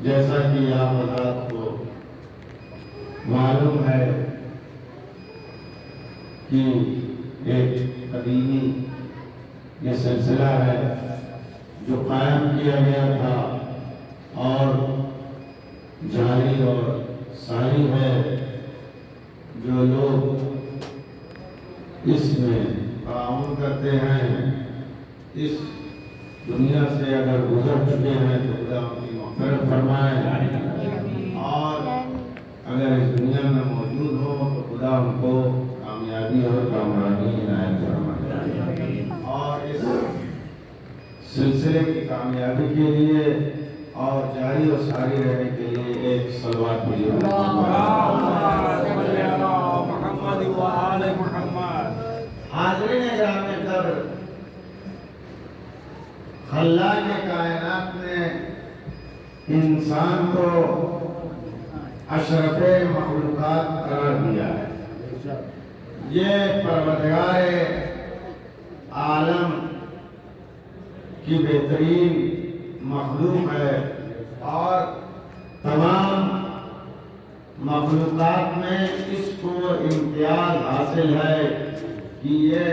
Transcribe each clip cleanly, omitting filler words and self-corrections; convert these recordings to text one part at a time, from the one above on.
جیسا کہ آپ حضرات کو معلوم ہے کہ ایک قدیمی یہ سلسلہ ہے جو قائم کیا گیا تھا اور جاری اور ساری ہے. جو لوگ اس میں تعاون کرتے ہیں اس دنیا سے اگر گزر چکے ہیں تو خدا ان کی مغفرت فرمائے، اور اگر اس دنیا میں موجود ہو تو خدا ان کو کامیابی اور کامرانی عنایت فرمائے. اور اس سلسلے کی کامیابی کے لیے اور جاری و ساری رہنے کے لیے ایک صلوات پڑھیے. حاضرین گرامی قدر، خلاق کائنات نے انسان کو اشرف مخلوقات قرار دیا ہے. یہ پروردگار عالم کی بہترین مخلوق ہے اور تمام مخلوقات میں اس کو امتیاز حاصل ہے کہ یہ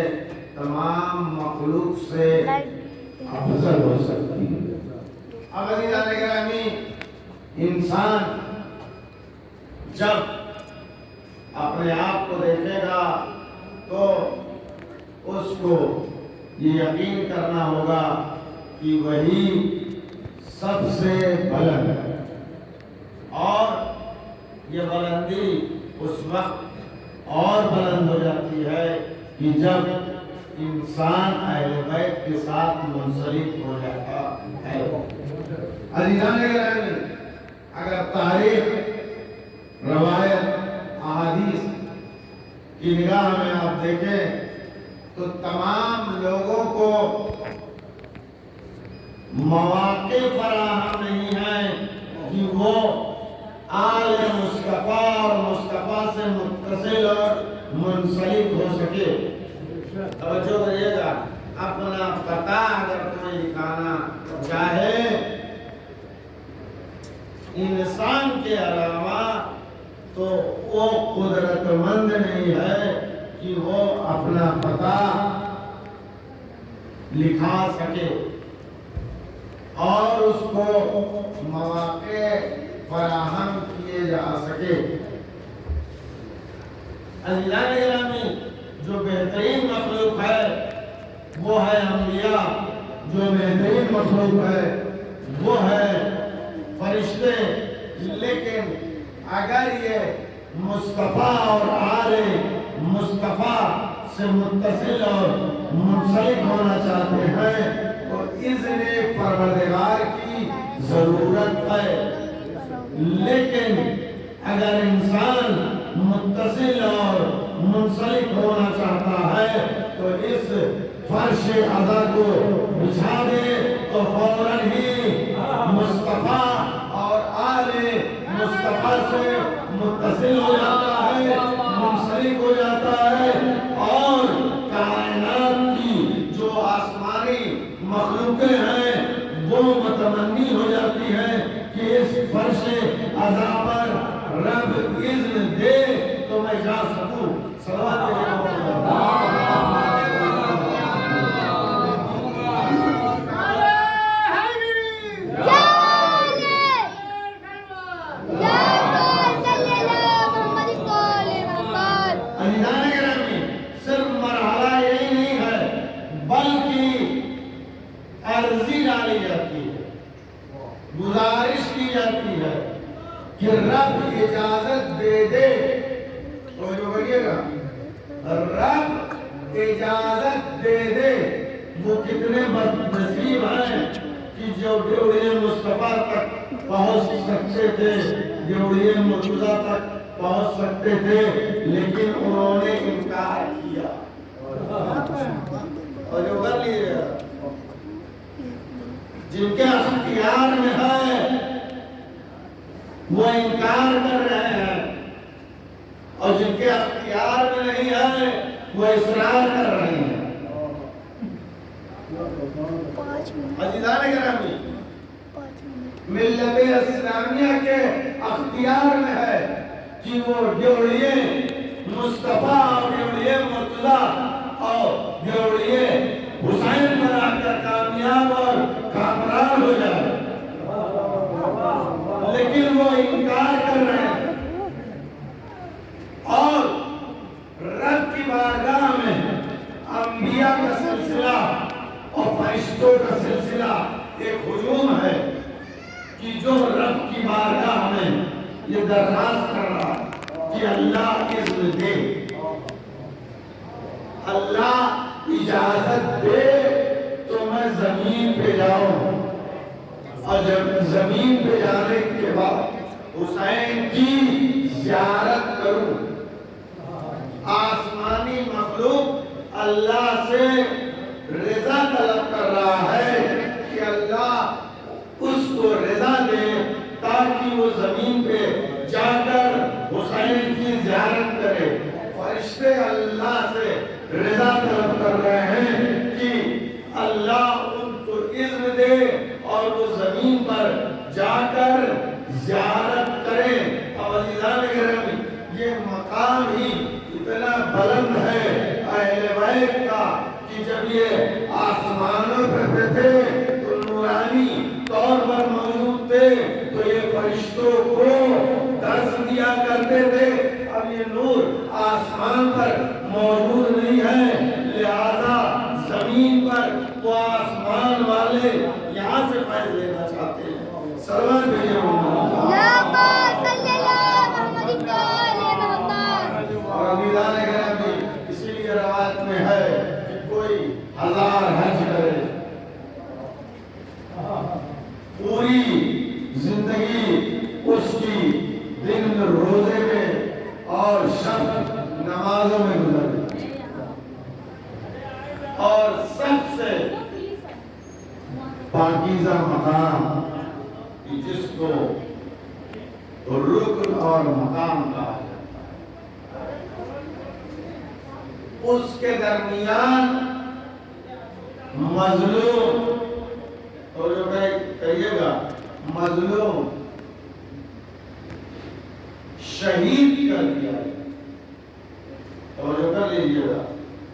تمام مخلوق سے افضل ہو سکتی ہے. اب عزیزان گرامی، انسان جب اپنے آپ کو دیکھے گا تو اس کو یہ یقین کرنا ہوگا کہ وہی سب سے بلند ہے، اور یہ بلندی اس وقت اور بلند ہو جاتی ہے کہ جب انسان اہل بیت کے ساتھ منسلک ہو جاتا ہے. عزیزان گرامی، اگر تاریخ، روایت، احادیث کی نگاہ میں آپ دیکھیں تو تمام لوگوں کو مواقع فراہم نہیں ہیں کہ وہ آل مصطفیٰ اور مصطفیٰ سے متصل اور منسلک ہو سکے. توجہ کریے گا، اپنا پتہ اگر کوئی لکھانا چاہے انسان کے علاوہ تو وہ قدرت مند نہیں ہے کہ وہ اپنا پتہ لکھا سکے اور اس کو مواقع فراہم کیے جا سکے. عزیزان گرامی، جو بہترین مخلوق ہے وہ ہے انبیاء، جو بہترین مخلوق ہے وہ ہے فرشتے. لیکن اگر یہ مصطفیٰ اور آل مصطفیٰ سے متصل اور منسلک ہونا چاہتے ہیں تو اذن پروردگار کی ضرورت ہے. لیکن اگر انسان متصل اور منسلک ہونا چاہتا ہے تو اس فرش عزا کو بچھا دے تو فوراً ہی مصطفیٰ اور آل مصطفیٰ سے متصل ہو جاتا ہے، منسلک ہو جاتا ہے، اور کائنات کی جو آسمانی مخلوقیں ہیں وہ متمنی ہو جاتی ہیں کہ اس فرش عزا پر رب اذن دے تو میں جا سکوں. صلوات گزارش کی جاتی ہے کہ رب اجازت دے دے. تو جو کہیے گا رب اجازت دے دے. وہ کتنے بدنصیب ہیں کہ جو ڈیوڑیے مصطفیٰ تک پہنچ سکتے تھے، ڈیوڑیے مرتضیٰ تک پہنچ سکتے تھے، لیکن انہوں نے انکار کیا. اور جو کر لیے جن کے اختیار میں ہے وہ انکار کر رہے ہیں، اور جن کے اختیار میں نہیں ہے وہ اصرار کر رہے ہیں. عزیزان گرامی، ملت اسلامیہ کے اختیار میں ہے کہ وہ ڈیوڑیے مصطفیٰ اور ڈیوڑیے مرتضیٰ اور ڈیوڑیے حسین پر آ کر کامیاب اور کامران ہو جائے، لیکن وہ انکار کر رہے ہیں اور رب کی بارگاہ میں انبیاء کا سلسلہ اور فرشتوں کا سلسلہ ایک ہجوم ہے کہ جو رب کی بارگاہ میں یہ درخواست کر رہا کہ اللہ اذن دے، اللہ اجازت دے تو میں زمین پہ جاؤں، اور جب زمین پہ جانے کے بعد حسین کی زیارت کروں۔ آسمانی مخلوق اللہ سے رضا طلب کر رہا ہے کہ اللہ اس کو رضا دے تاکہ وہ زمین پہ جا کر حسین کی زیارت کرے۔ فرشتے اللہ سے رضا طلب کر رہے ہیں کہ اللہ ان کو اذن دے اور وہ زمین پر جا کر زیارت کرے۔ اب عزیزان گرامی، یہ مقام ہی اتنا بلند ہے اہل بیت کا کہ جب یہ آسمانوں پر تھے تو نورانی طور پر موجود تھے تو یہ فرشتوں کو درس دیا کرتے تھے۔ اب یہ نور آسمان پر موجود نہیں ہے، لہذا زمین پر وہ آسمان والے یہاں سے فائد لینا چاہتے ہیں۔ سلوات بھیجے محمد اور عزیزان گرامی، اسی لیے روایت میں ہے کہ کوئی 1000 حج کرے، پوری زندگی اس کی دن روزے میں اور شب نمازوں میں گزرے، اور سب سے پاکیزہ مقام جس کو رکن اور مقام کہا ہے، اس کے درمیان مظلوم، اور جو کہیے گا مظلوم شہید کر دیا، اور جو کر لیجیے گا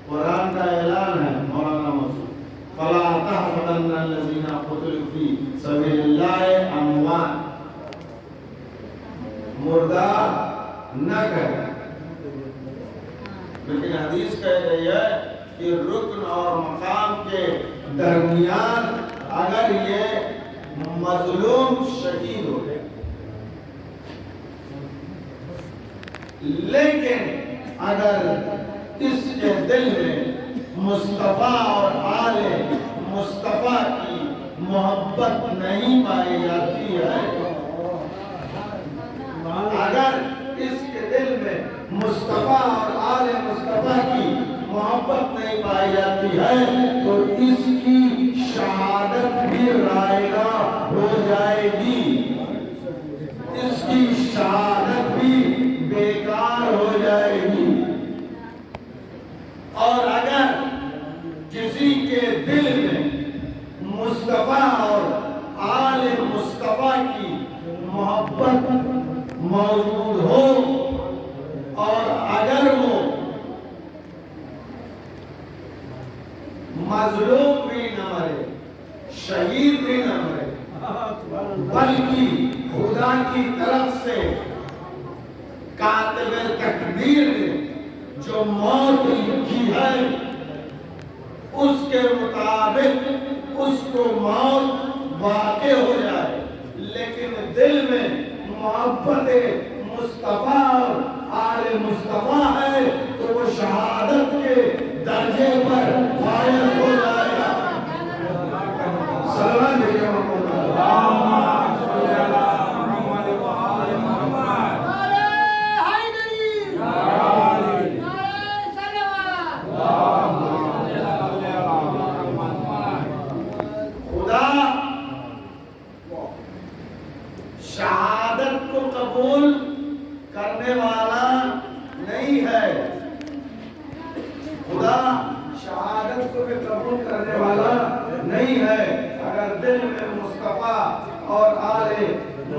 قرآن کا اعلان ہے مولانا مسعود، فَلَا تَحْسَبَنَّ الَّذِينَ قُتِلُوا فِي سَبِيلِ اللَّهِ أَمْوَاتًا، مردہ نہ کہے، لیکن حدیث کہہ رہی ہے کہ رکن اور مقام کے درمیان اگر یہ مظلوم شہید ہو گئے، لیکن اگر اس کے دل میں مصطفیٰ اور آل مصطفیٰ کی محبت نہیں پائی جاتی ہے، اگر اس کے دل میں مصطفیٰ اور آل مصطفیٰ کی محبت نہیں پائی جاتی ہے تو اس کی شہادت بھی رائگاں ہو جائے گی، اس کی شہادت بھی بیکار ہو جائے گی۔ اور اگر کسی کے دل میں مصطفیٰ اور آل مصطفیٰ کی محبت موجود ہو، اور اگر وہ مظلوم بھی نہ مرے، شہید بھی نہ مرے، بلکہ خدا کی طرف سے کاتب تقدیر نے جو موت لکھی ہے اس کے مطابق اس کو موت واقع ہو جائے، لیکن دل میں محبت مصطفیٰ اور آل مصطفیٰ ہے تو وہ شہادت کے درجے پر فائز ہو جائے گا۔ سلام بھیجے شہادت کو قبول کرنے والا نہیں ہے، خدا شہادت کو بھی قبول کرنے والا نہیں ہے۔ اگر دل میں مصطفیٰ اور آل